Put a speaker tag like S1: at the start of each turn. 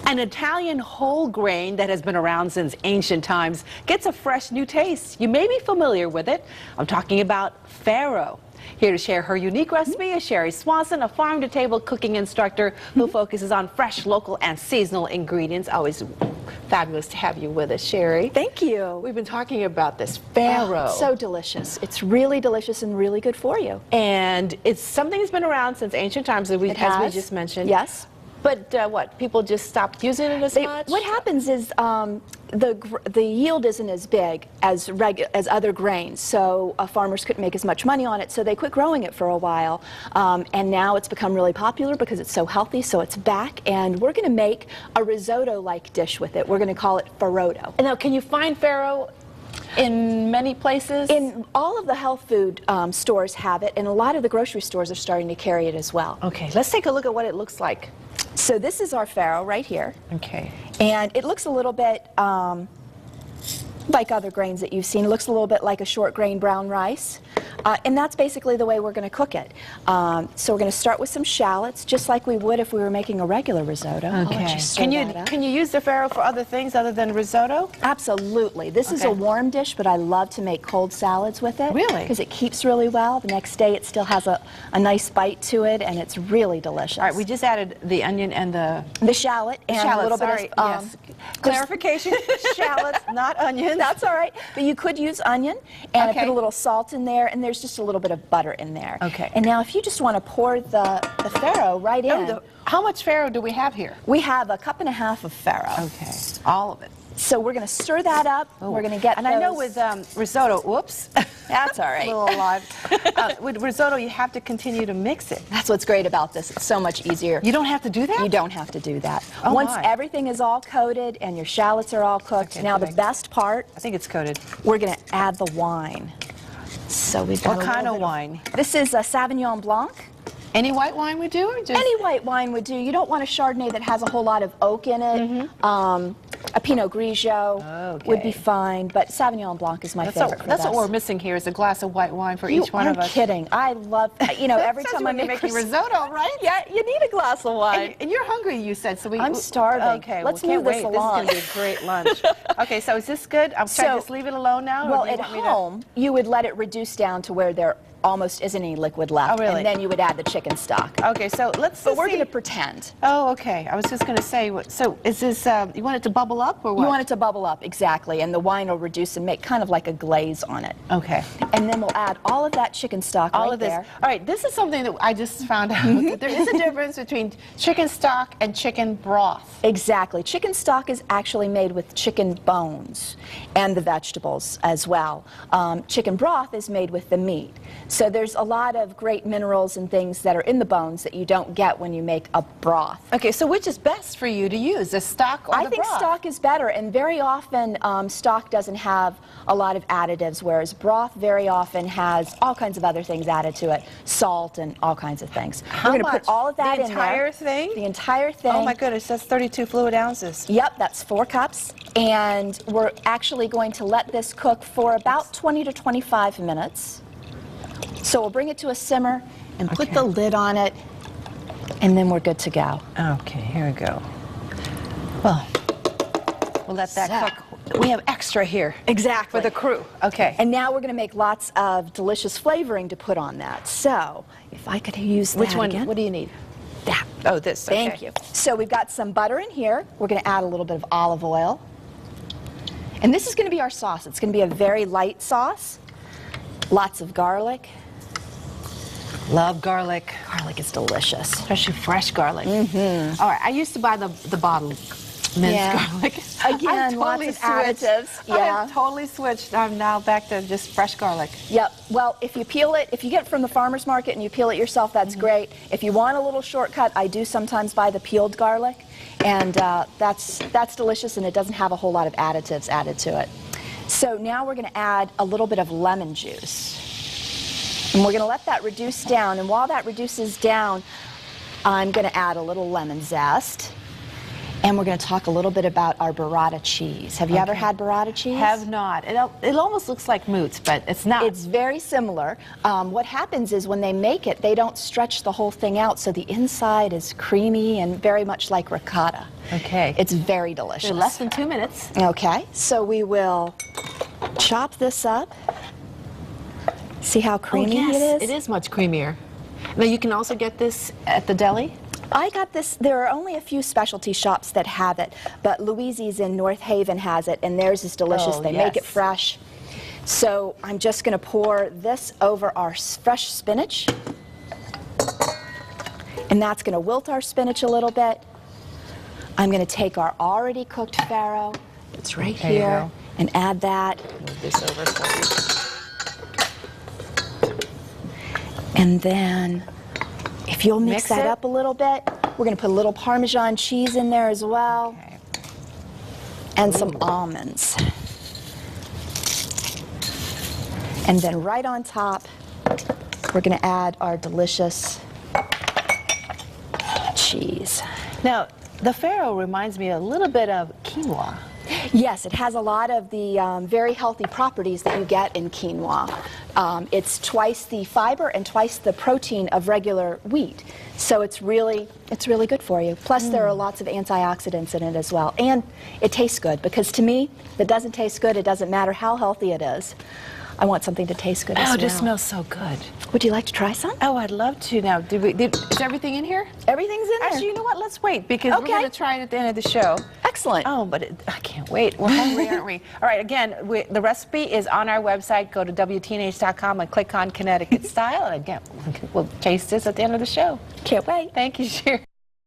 S1: An Italian whole grain that has been around since ancient times gets a fresh new taste. You may be familiar with it. I'm talking about farro. Here to share her unique recipe is Sherry Swanson, a farm-to-table cooking instructor who focuses on fresh, local, and seasonal ingredients. Always fabulous to have you with us, Sherry.
S2: Thank you.
S1: We've been talking about this farro.
S2: Oh, so delicious. It's really delicious and really good for you.
S1: And it's something that's been around since ancient times, as we just mentioned.
S2: Yes.
S1: But what, people just stopped using it as much?
S2: What happens is the yield isn't as big as other grains, so farmers couldn't make as much money on it, so they quit growing it for a while. And now it's become really popular because it's so healthy, so it's back, and we're going to make a risotto-like dish with it. We're going to call it farrotto.
S1: And now, can you find farro in many places?
S2: In all of the health food stores have it, and a lot of the grocery stores are starting to carry it as well.
S1: Okay, let's take a look at what it looks like.
S2: So this is our farro right here.
S1: Okay.
S2: And it looks a little bit like other grains that you've seen. It looks a little bit like a short grain brown rice. And that's basically the way we're going to cook it. So we're going to start with some shallots, just like we would if we were making a regular risotto.
S1: Okay. Can you use the farro for other things other than risotto?
S2: Absolutely. This is a warm dish, but I love to make cold salads with it.
S1: Really?
S2: Because it keeps really well. The next day it still has a nice bite to it, and it's really delicious.
S1: All right, we just added the onion and the
S2: shallot and a little bit of
S1: yes. Clarification: shallots, not onions.
S2: That's all right. But you could use onion, and I put a little salt in there, and there's just a little bit of butter in there.
S1: Okay.
S2: And now if you just want to pour the farro right in.
S1: How much farro do we have here?
S2: We have 1.5 cups of farro.
S1: Okay. All of it.
S2: So we're going to stir that up.
S1: Ooh.
S2: We're going to get
S1: I know with risotto, whoops.
S2: That's all right.
S1: A little alive. With risotto, you have to continue to mix it.
S2: That's what's great about this. It's so much easier.
S1: You don't have to do that?
S2: You don't have to do that.
S1: Oh,
S2: Once everything is all coated and your shallots are all cooked, now the best part,
S1: I think it's coated.
S2: we're going to add the wine. So we've got
S1: what kind of wine?
S2: This is a Sauvignon Blanc.
S1: Any white wine would do? Or just...
S2: Any white wine would do. You don't want a Chardonnay that has a whole lot of oak in it. A Pinot Grigio would be fine, but Sauvignon Blanc is my favorite.
S1: That's what we're missing here, is a glass of white wine for each one of us.
S2: You aren't kidding. I love, every time I'm
S1: making risotto, right?
S2: Yeah, you need a glass of wine.
S1: And you're hungry, you said. So
S2: I'm starving.
S1: Okay,
S2: let's move this along.
S1: This is going to be a great lunch. Okay, so is this good? I'm trying to just leave it alone now?
S2: Well, at home, you would let it reduce down to where there almost isn't any liquid left.
S1: Oh, really?
S2: And then you would add the chicken stock.
S1: Okay, so let's
S2: But we're going to pretend.
S1: Oh, okay. I was just going to say, so is this, you want it to bubble up or what?
S2: You want it to bubble up, exactly, and the wine will reduce and make kind of like a glaze on it.
S1: Okay.
S2: And then we'll add all of that chicken stock there.
S1: All right, this is something that I just found out. There is a difference between chicken stock and chicken broth.
S2: Exactly. Chicken stock is actually made with chicken bones and the vegetables as well. Chicken broth is made with the meat. So there's a lot of great minerals and things that are in the bones that you don't get when you make a broth.
S1: Okay, so which is best for you to use, the stock or the broth?
S2: I think stock is better, and very often stock doesn't have a lot of additives, whereas broth very often has all kinds of other things added to it, salt and all kinds of things.
S1: How
S2: We're going to put all of that in there.
S1: The entire thing?
S2: The entire thing.
S1: Oh my goodness, that's 32 fluid ounces.
S2: Yep, that's 4 cups, and we're actually going to let this cook for about 20 to 25 minutes. So we'll bring it to a simmer and put the lid on it, and then we're good to go.
S1: Okay, here we go. Well, we'll let that cook. We have extra here.
S2: Exactly.
S1: For the crew. Okay.
S2: And now we're going to make lots of delicious flavoring to put on that. So if I could use that
S1: Which one?
S2: again.
S1: What do you need?
S2: That.
S1: Oh, this. Okay.
S2: Thank you. So we've got some butter in here. We're going to add a little bit of olive oil. And this is going to be our sauce. It's going to be a very light sauce. Lots of garlic.
S1: Love garlic.
S2: Garlic is delicious.
S1: Especially fresh garlic. All right, I used to buy the bottled minced garlic.
S2: Again, lots of additives.
S1: I have totally switched. I'm now back to just fresh garlic.
S2: Yep. Well, if you peel it, if you get it from the farmer's market and you peel it yourself, that's great. If you want a little shortcut, I do sometimes buy the peeled garlic, and that's delicious, and it doesn't have a whole lot of additives added to it. So now we're going to add a little bit of lemon juice. And we're going to let that reduce down, and while that reduces down, I'm going to add a little lemon zest. And we're going to talk a little bit about our burrata cheese. Have you ever had burrata cheese?
S1: Have not. It almost looks like moots, but it's not.
S2: It's very similar. What happens is when they make it, they don't stretch the whole thing out, so the inside is creamy and very much like ricotta.
S1: Okay.
S2: It's very delicious.
S1: In less than 2 minutes.
S2: Okay, so we will chop this up. See how creamy
S1: yes,
S2: it is?
S1: It is much creamier. Now you can also get this at the deli?
S2: I got this, there are only a few specialty shops that have it, but Louise's in North Haven has it, and theirs is delicious.
S1: Oh,
S2: they
S1: yes.
S2: make it fresh. So I'm just going to pour this over our fresh spinach, and that's going to wilt our spinach a little bit. I'm going to take our already cooked farro, it's right
S1: There you
S2: here,
S1: go.
S2: and add that.
S1: Move this over for you.
S2: And then, if you'll mix
S1: Mix
S2: that
S1: it.
S2: up a little bit, we're going to put a little Parmesan cheese in there as well,
S1: Okay.
S2: and some almonds. And then right on top, we're going to add our delicious cheese.
S1: Now, the farro reminds me a little bit of quinoa.
S2: Yes, it has a lot of the very healthy properties that you get in quinoa. It's twice the fiber and twice the protein of regular wheat. So it's really good for you. Plus there are lots of antioxidants in it as well. And it tastes good, because to me, if it doesn't taste good, it doesn't matter how healthy it is. I want something to taste good as well.
S1: Oh, it just smells so good.
S2: Would you like to try some?
S1: Oh, I'd love to. Now, is everything in here?
S2: Everything's in there.
S1: Actually, you know what? Let's wait, because we're
S2: Okay.
S1: going to try it at the end of the show.
S2: Excellent.
S1: Oh, but I can't wait. We're hungry, aren't we? All right, again, the recipe is on our website. Go to WTNH.com and click on Connecticut Style. And again, we'll taste this at the end of the show.
S2: Can't wait.
S1: Thank you, Sherry.